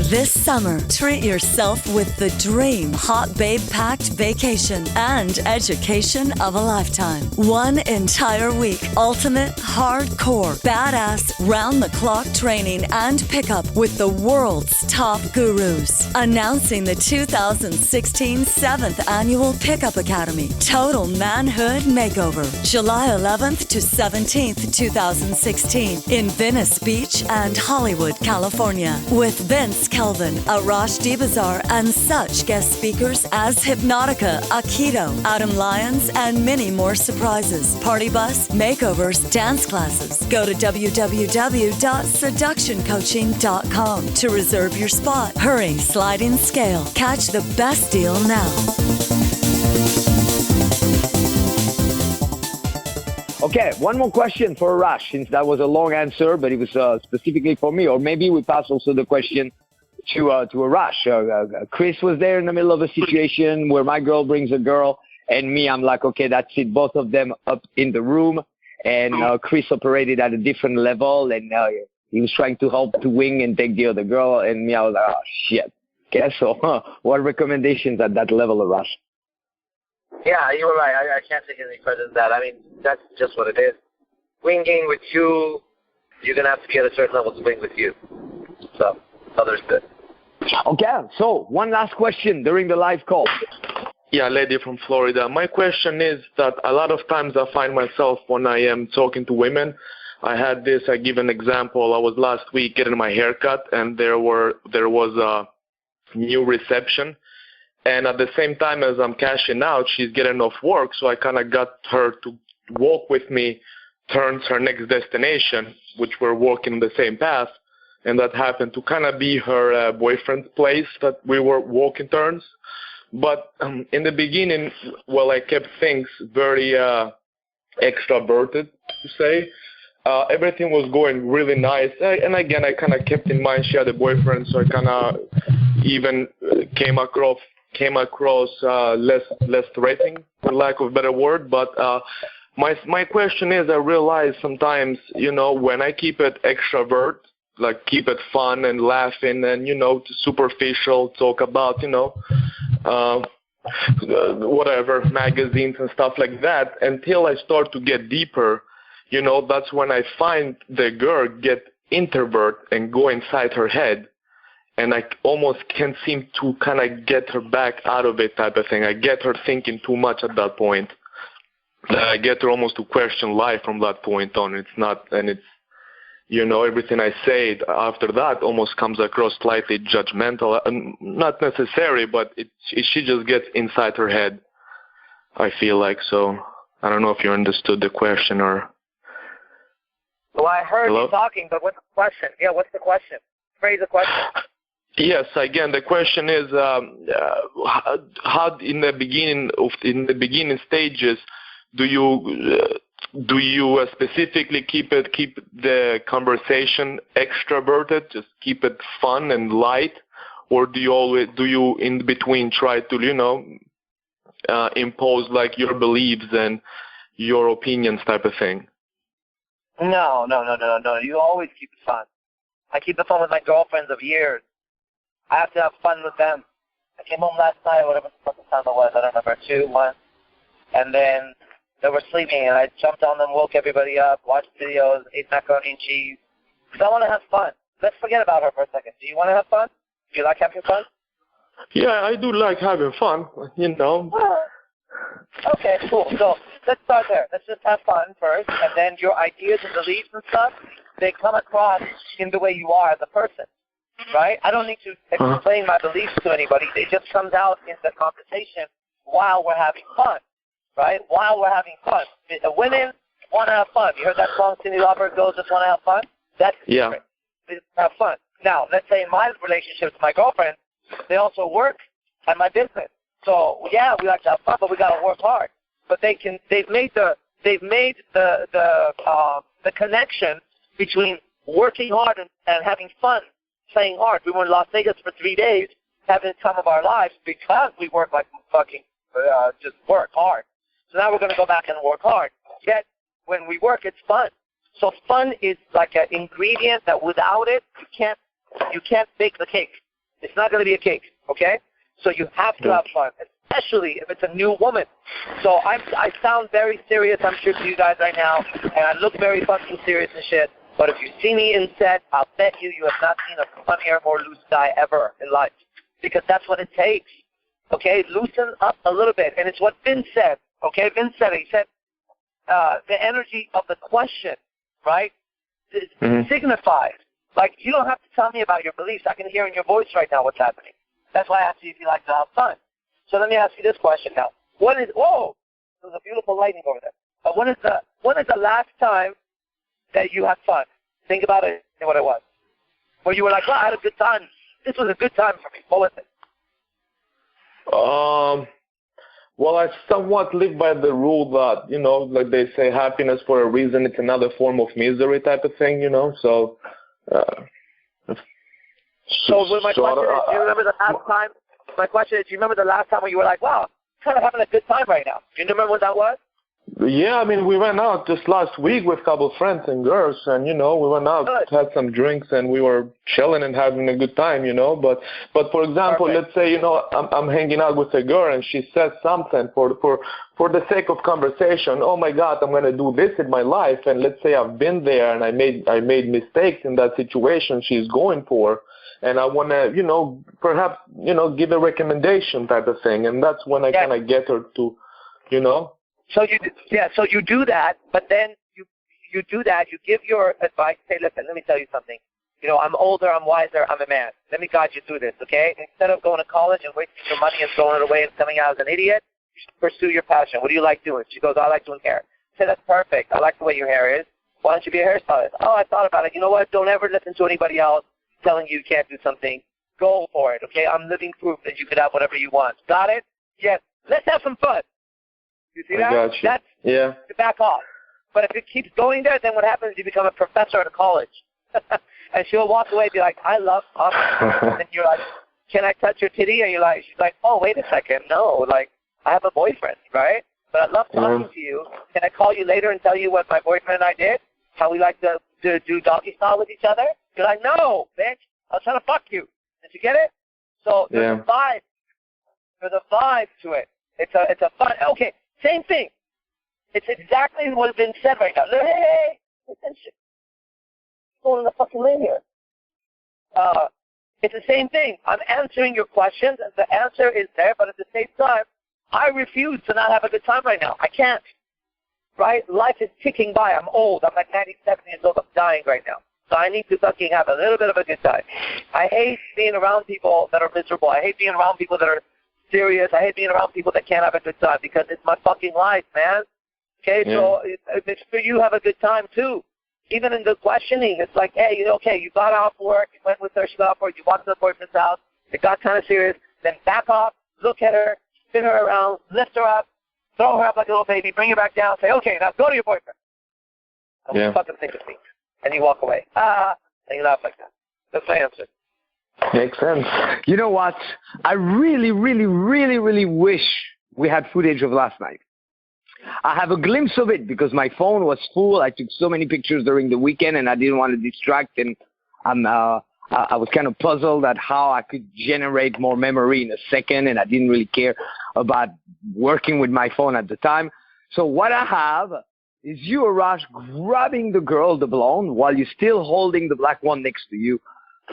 This summer, treat yourself with the dream hot babe-packed vacation and education of a lifetime. One entire week, ultimate, hardcore, badass, round-the-clock training and pickup with the world's top gurus. Announcing the 2016 7th Annual Pickup Academy Total Manhood Makeover, July 11th to 17th, 2016, in Venice Beach and Hollywood, California, with Vince Kelvin, Arash Dibazar, and such guest speakers as Hypnotica, Aikido, Adam Lyons, and many more surprises. Party bus, makeovers, dance classes. Go to www.seductioncoaching.com to reserve your spot. Hurry, sliding scale. Catch the best deal now. Okay, one more question for Arash, since that was a long answer, but it was specifically for me. Or maybe we pass also the question to Arash. Chris was there in the middle of a situation where my girl brings a girl, and me, I'm like, okay, that's it, both of them up in the room. And Chris operated at a different level, and he was trying to help to wing and take the other girl, and me, I was like, oh, shit. Okay, so what recommendations at that level, Arash? Yeah, you were right. I can't take any credit in that. I mean, that's just what it is. Winging with you, you're going to have to be at a certain level to wing with you. So, others good. Okay, so one last question during the live call. Yeah, lady from Florida. My question is that a lot of times I find myself when I am talking to women, I give an example. I was last week getting my hair cut, and there was a new reception. And at the same time as I'm cashing out, she's getting off work, so I kind of got her to walk with me towards her next destination, which we're walking the same path. And that happened to kind of be her boyfriend's place that we were walking turns. But in the beginning, I kept things very extroverted, to say. Everything was going really nice. And again, I kind of kept in mind she had a boyfriend, so I kind of even came across less threatening, for lack of a better word. But my question is, I realize sometimes, when I keep it extrovert, like keep it fun and laughing and, superficial, talk about, whatever, magazines and stuff like that, until I start to get deeper, that's when I find the girl get introvert and go inside her head. And I almost can't seem to kind of get her back out of it, type of thing. I get her thinking too much at that point. I get her almost to question life from that point on. Everything I say after that almost comes across slightly judgmental. Not necessary, but she just gets inside her head, I feel like. So I don't know if you understood the question or... Well, I heard Hello? you talking, but what's the question? Yeah, what's the question? Phrase the question. Yes, again, the question is how in the beginning stages do you specifically keep the conversation extroverted, just keep it fun and light, or do you in between try to impose like your beliefs and your opinions type of thing? No. You always keep it fun. I keep it fun with my girlfriends of years. I have to have fun with them. I came home last night, whatever the fuck the time it was, I don't remember, 2, 1. And then they were sleeping, and I jumped on them, woke everybody up, watched videos, ate macaroni and cheese. Because I want to have fun. Let's forget about her for a second. Do you want to have fun? Do you like having fun? Yeah, I do like having fun, Okay, cool. So let's start there. Let's just have fun first, and then your ideas and beliefs and stuff, they come across in the way you are as a person, right? I don't need to explain my beliefs to anybody. It just comes out in the conversation while we're having fun, right? While we're having fun. Women want to have fun. You heard that song, Cyndi Lauper, Girls Just Want to Have Fun? That's different. They just have fun. Now, let's say in my relationship with my girlfriend, they also work at my business. So yeah, we like to have fun, but we got to work hard. But they've made the connection between working hard and having fun, playing hard. We were in Las Vegas for 3 days, having the time of our lives because we work like fucking just work hard. So now we're going to go back and work hard. Yet when we work, it's fun. So fun is like an ingredient that without it, you can't bake the cake. It's not going to be a cake, okay? So you have to have fun, especially if it's a new woman. So I sound very serious, I'm sure, to you guys right now, and I look very fucking serious and shit. But if you see me in set, I'll bet you have not seen a funnier, more loose guy ever in life, because that's what it takes. Okay, loosen up a little bit, and it's what Vin said. Okay, Vin said it. He said the energy of the question, right, signifies. Like, you don't have to tell me about your beliefs. I can hear in your voice right now what's happening. That's why I asked you if you like to have fun. So let me ask you this question now. There's a beautiful lighting over there. When is the last time that you had fun? Think about it and what it was. Where you were like, I had a good time. This was a good time for me. What was it? Well, I somewhat live by the rule that, like they say, happiness for a reason, it's another form of misery type of thing, So my question is, do you remember the last time? My question is, do you remember the last time when you were like, wow, I'm kind of having a good time right now? Do you remember what that was? Yeah, I mean, we went out just last week with a couple of friends and girls, and, we went out, had some drinks, and we were chilling and having a good time, But for example, let's say, I'm hanging out with a girl, and she says something for the sake of conversation. Oh, my God, I'm going to do this in my life. And let's say I've been there, and I made mistakes in that situation she's going for. And I want to, perhaps, give a recommendation type of thing. And that's when I kind of get her to, So you do that, but then you do that, you give your advice, say, listen, let me tell you something. I'm older, I'm wiser, I'm a man. Let me guide you through this, okay? Instead of going to college and wasting your money and throwing it away and coming out as an idiot, you should pursue your passion. What do you like doing? She goes, I like doing hair. I say, that's perfect. I like the way your hair is. Why don't you be a hairstylist? Oh, I thought about it. You know what? Don't ever listen to anybody else telling you can't do something. Go for it, okay? I'm living proof that you could have whatever you want. Got it? Yes. Let's have some fun. You see that? Got you. That's to back off. But if it keeps going there, then what happens is you become a professor at a college. And she'll walk away and be like, I love talking. And you're like, can I touch your titty? And she's like, oh, wait a second. No, like, I have a boyfriend, right? But I love talking to you. Can I call you later and tell you what my boyfriend and I did? How we like to do doggy style with each other? You're like, no, bitch. I was trying to fuck you. Did you get it? So there's a vibe. There's a vibe to it. It's a fun. Okay. Same thing. It's exactly what has been said right now. Hey, attention. Going in the fucking lane here. It's the same thing. I'm answering your questions, and the answer is there, but at the same time, I refuse to not have a good time right now. I can't. Right? Life is ticking by. I'm old. I'm like 97 years old. I'm dying right now. So I need to fucking have a little bit of a good time. I hate being around people that are miserable. I hate being around people that are serious. I hate being around people that can't have a good time because it's my fucking life, man. Okay, so it's for you to have a good time too. Even in the questioning, it's like, hey, you got off work, you went with her, she got off work, you walked to the boyfriend's house, it got kind of serious, then back off, look at her, spin her around, lift her up, throw her up like a little baby, bring her back down, say, okay, now go to your boyfriend. Don't fucking think of me. And you walk away. And you laugh like that. That's my answer. Makes sense. You know what? I really, really, really, really wish we had footage of last night. I have a glimpse of it because my phone was full. I took so many pictures during the weekend and I didn't want to distract. And I was kind of puzzled at how I could generate more memory in a second. And I didn't really care about working with my phone at the time. So what I have is you, Arash, grabbing the girl, the blonde, while you're still holding the black one next to you,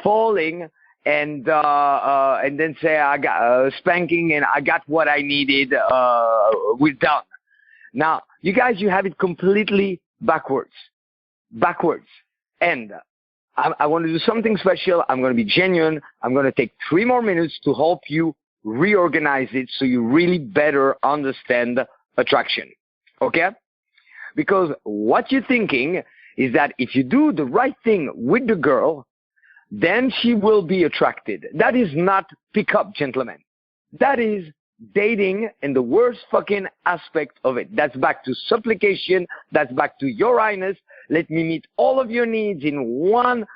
falling and then say I got spanking and I got what I needed. We're done. Now, you guys, you have it completely backwards. And I want to do something special. I'm going to be genuine. I'm going to take 3 more minutes to help you reorganize it so you really better understand attraction. Okay? Because what you're thinking is that if you do the right thing with the girl, then she will be attracted. That is not pickup, gentlemen. That is dating in the worst fucking aspect of it. That's back to supplication. That's back to your highness. Let me meet all of your needs in one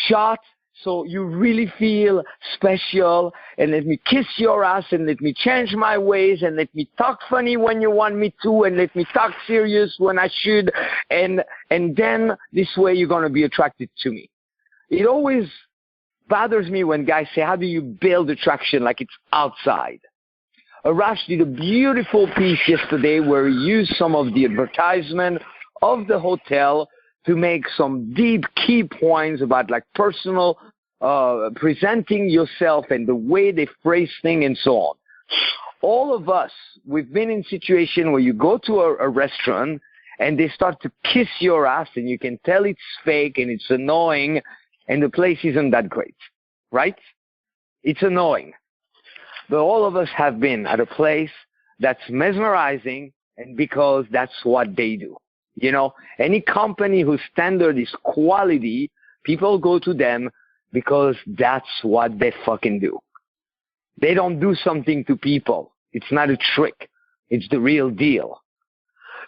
shot so you really feel special, and let me kiss your ass, and let me change my ways, and let me talk funny when you want me to, and let me talk serious when I should, and then this way you're going to be attracted to me. It always bothers me when guys say, how do you build attraction like it's outside? Arash did a beautiful piece yesterday where he used some of the advertisement of the hotel to make some deep key points about like personal presenting yourself and the way they phrase things and so on. All of us, we've been in situation where you go to a restaurant and they start to kiss your ass and you can tell it's fake and it's annoying and the place isn't that great, right? It's annoying. But all of us have been at a place that's mesmerizing, and because that's what they do. You know, any company whose standard is quality, people go to them because that's what they fucking do. They don't do something to people. It's not a trick. It's the real deal.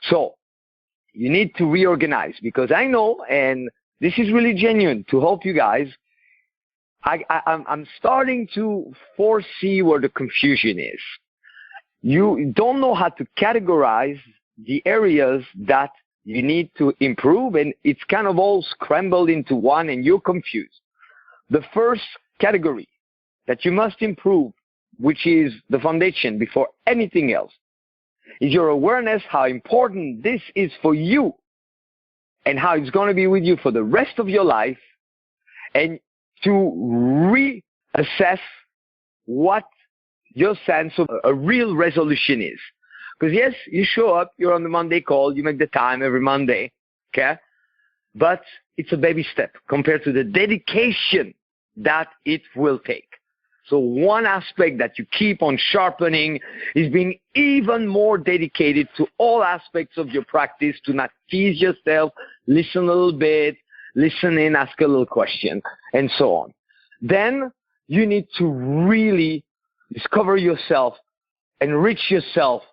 So you need to reorganize, because I know, and this is really genuine to help you guys, I'm starting to foresee where the confusion is. You don't know how to categorize the areas that you need to improve, and it's kind of all scrambled into one, and you're confused. The first category that you must improve, which is the foundation before anything else, is your awareness how important this is for you and how it's going to be with you for the rest of your life, and to reassess what your sense of a real resolution is. Because yes, you show up, you're on the Monday call, you make the time every Monday, okay? But it's a baby step compared to the dedication that it will take. So one aspect that you keep on sharpening is being even more dedicated to all aspects of your practice, to not tease yourself, listen a little bit, listen in, ask a little question, and so on. Then you need to really discover yourself, enrich yourself,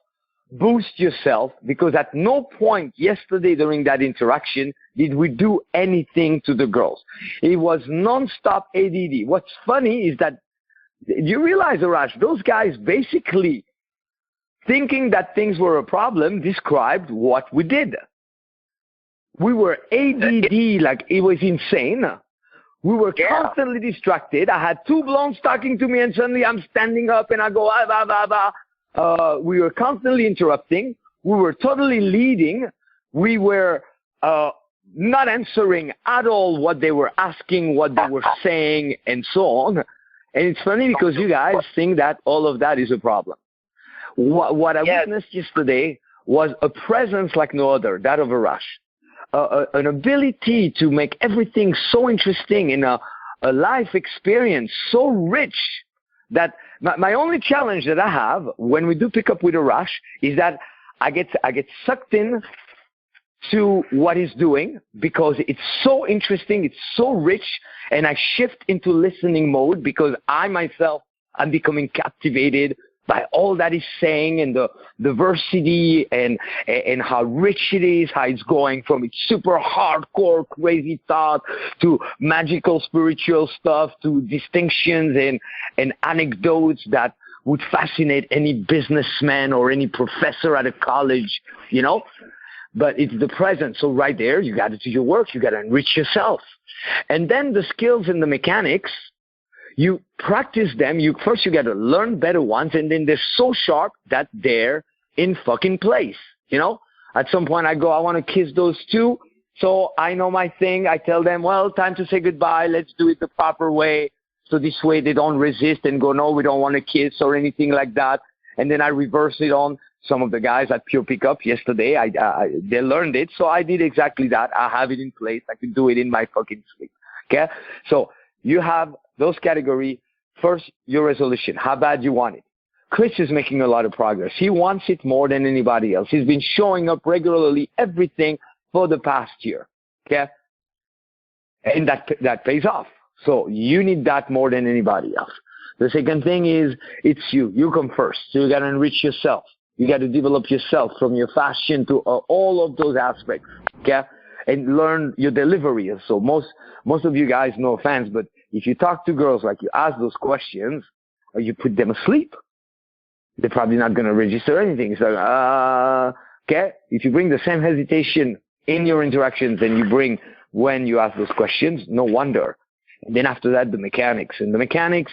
boost yourself, because at no point yesterday during that interaction did we do anything to the girls. It was nonstop ADD. What's funny is that, do you realize, Arash, those guys basically thinking that things were a problem described what we did. We were ADD like it was insane. We were constantly distracted. I had 2 blondes talking to me, and suddenly I'm standing up and I go, ah, bah, bah, bah. We were constantly interrupting. We were totally leading. We were not answering at all what they were asking, what they were saying, and so on. And it's funny because you guys think that all of that is a problem. What I witnessed yesterday was a presence like no other, that of Arash. An ability to make everything so interesting in a life experience so rich that my only challenge that I have when we do pick up with Arash is that I get sucked in to what he's doing because it's so interesting, it's so rich, and I shift into listening mode because I myself am becoming captivated by all that he's saying and the diversity and how rich it is, how it's going from its super hardcore crazy thought to magical spiritual stuff to distinctions and anecdotes that would fascinate any businessman or any professor at a college, you know. But it's the present. So right there, you got to do your work. You got to enrich yourself. And then the skills and the mechanics, you practice them. You got to learn better ones. And then they're so sharp that they're in fucking place. You know, at some point I go, I want to kiss those 2. So I know my thing. I tell them, well, time to say goodbye. Let's do it the proper way. So this way they don't resist and go, no, we don't want to kiss or anything like that. And then I reverse it on some of the guys at Pure Pickup yesterday. They learned it. So I did exactly that. I have it in place. I can do it in my fucking sleep. Okay. So you have those categories. First, your resolution, how bad you want it. Chris is making a lot of progress. He wants it more than anybody else. He's been showing up regularly, everything for the past year. Okay. And that pays off. So you need that more than anybody else. The second thing is it's you. You come first. So you got to enrich yourself. You got to develop yourself from your fashion to all of those aspects. Okay. And learn your delivery. So most of you guys, no offense, but if you talk to girls, like you ask those questions or you put them asleep, they're probably not going to register anything. So, okay, if you bring the same hesitation in your interactions than you bring when you ask those questions, no wonder. And then after that, the mechanics. And the mechanics,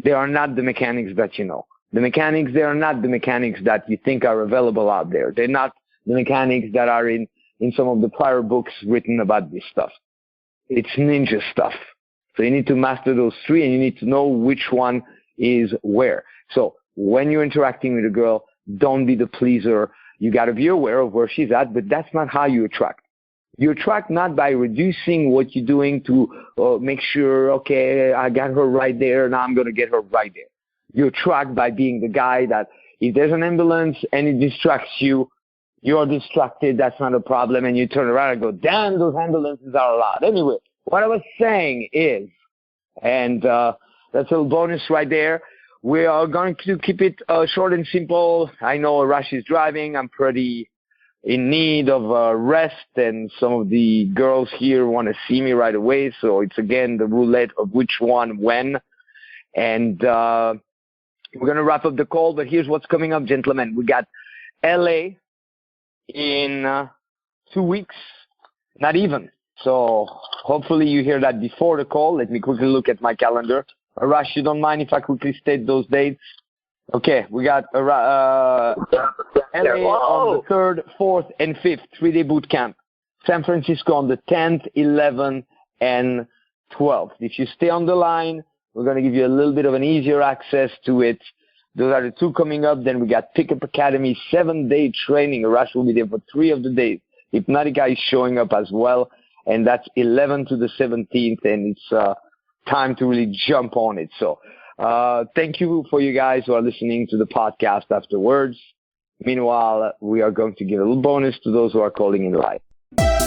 they are not the mechanics that you know. The mechanics, they are not the mechanics that you think are available out there. They're not the mechanics that are in some of the prior books written about this stuff. It's ninja stuff. So you need to master those three, and you need to know which one is where. So when you're interacting with a girl, don't be the pleaser. You got to be aware of where she's at, but that's not how you attract. You attract not by reducing what you're doing to make sure, okay, I got her right there, now I'm going to get her right there. You attract by being the guy that if there's an ambulance and it distracts you, you're distracted, that's not a problem, and you turn around and go, damn, those ambulances are a lot. Anyway, what I was saying is, and that's a little bonus right there, we are going to keep it short and simple. I know Arash is driving. I'm pretty in need of rest, and some of the girls here want to see me right away. So it's, again, the roulette of which one, when. And we're going to wrap up the call, but here's what's coming up, gentlemen. We got L.A. in 2 weeks, not even. So hopefully you hear that before the call. Let me quickly look at my calendar. Arash, you don't mind if I quickly state those dates? Okay, we got LA on the 3rd, 4th, and 5th, 3-day boot camp. San Francisco on the 10th, 11th, and 12th. If you stay on the line, we're going to give you a little bit of an easier access to it. Those are the two coming up. Then we got Pickup Academy, 7-day training. Arash will be there for 3 of the days. Hypnotica is showing up as well, and that's 11th to the 17th, and it's time to really jump on it. So thank you for you guys who are listening to the podcast afterwards. Meanwhile, we are going to give a little bonus to those who are calling in live.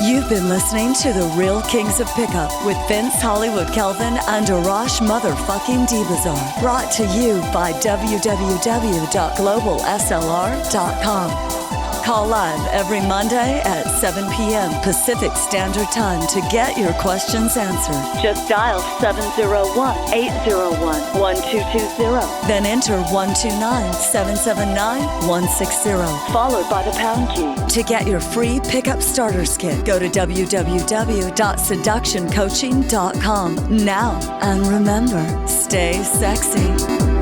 You've been listening to The Real Kings of Pickup with Vince Hollywood Kelvin and Arash motherfucking Dibazar. Brought to you by www.globalslr.com. Call live every Monday at 7 p.m. Pacific Standard Time to get your questions answered. Just dial 701-801-1220. Then enter 129-779-160, followed by the pound key. To get your free Pickup Starters Kit, go to www.seductioncoaching.com now. And remember, stay sexy.